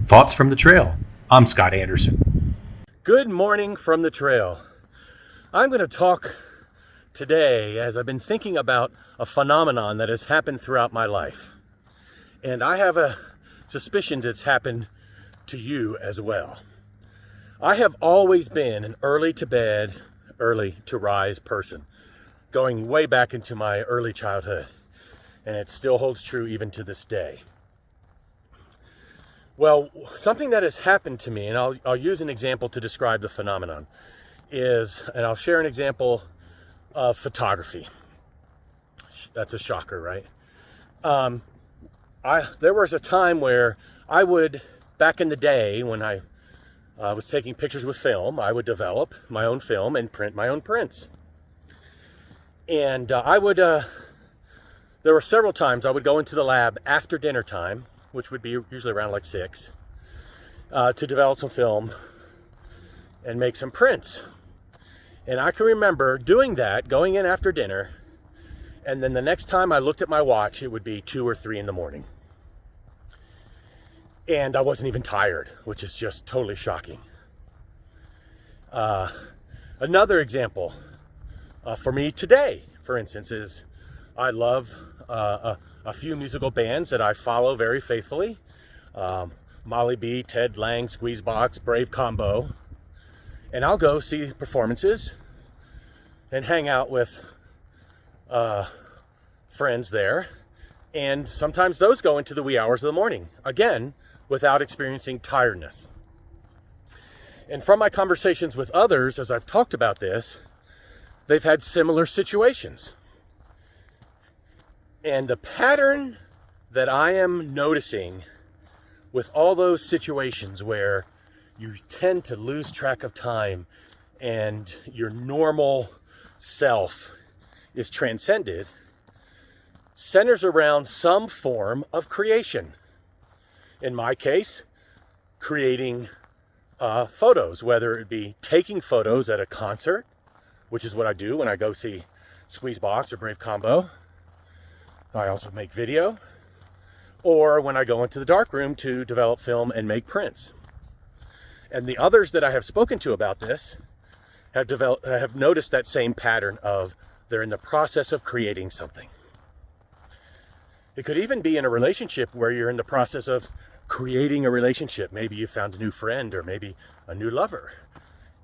Thoughts from the Trail. I'm Scott Anderson. Good morning from the trail. I'm going to talk today as I've been thinking about a phenomenon that has happened throughout my life. And I have a suspicion it's happened to you as well. I have always been an early to bed, early to rise person, going way back into my early childhood. And it still holds true even to this day. Well, something that has happened to me, and I'll use an example to describe the phenomenon, and I'll share an example of photography. That's a shocker, right? There was a time where I would, back in the day when I was taking pictures with film, I would develop my own film and print my own prints. And there were several times I would go into the lab after dinner time, which would be usually around like 6, to develop some film and make some prints. And I can remember doing that, going in after dinner, and then the next time I looked at my watch, it would be 2 or 3 in the morning. And I wasn't even tired, which is just totally shocking. Another example for me today, for instance, is I love a few musical bands that I follow very faithfully. Molly B, Ted Lang, Squeezebox, Brave Combo. And I'll go see performances and hang out with friends there. And sometimes those go into the wee hours of the morning, again, without experiencing tiredness. And from my conversations with others, as I've talked about this, they've had similar situations. And the pattern that I am noticing with all those situations where you tend to lose track of time and your normal self is transcended, centers around some form of creation. In my case, creating photos, whether it be taking photos at a concert, which is what I do when I go see Squeezebox or Brave Combo. I also make video, or when I go into the darkroom to develop film and make prints. And the others that I have spoken to about this have noticed that same pattern of they're in the process of creating something. It could even be in a relationship where you're in the process of creating a relationship. Maybe you found a new friend or maybe a new lover,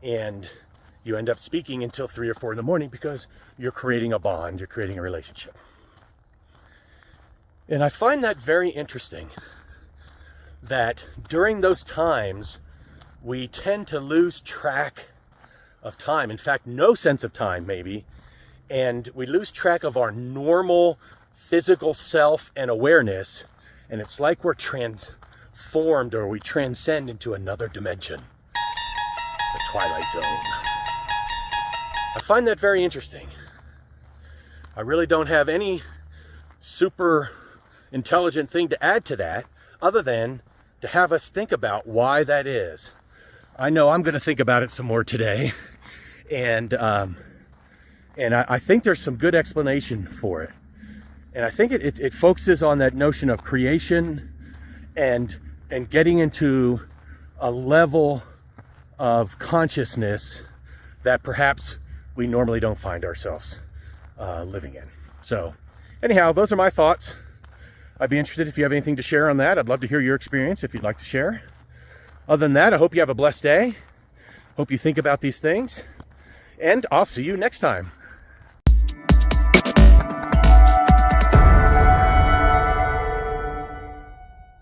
and you end up speaking until 3 or 4 in the morning because you're creating a bond, you're creating a relationship. And I find that very interesting, that during those times, we tend to lose track of time. In fact, no sense of time, maybe. And we lose track of our normal physical self and awareness. And it's like we're transformed, or we transcend into another dimension, the Twilight Zone. I find that very interesting. I really don't have any super intelligent thing to add to that, other than to have us think about why that is. I know I'm going to think about it some more today, and I think there's some good explanation for it. And I think it focuses on that notion of creation and getting into a level of consciousness that perhaps we normally don't find ourselves living in. So anyhow, those are my thoughts. I'd be interested if you have anything to share on that. I'd love to hear your experience if you'd like to share. Other than that, I hope you have a blessed day. Hope you think about these things. And I'll see you next time.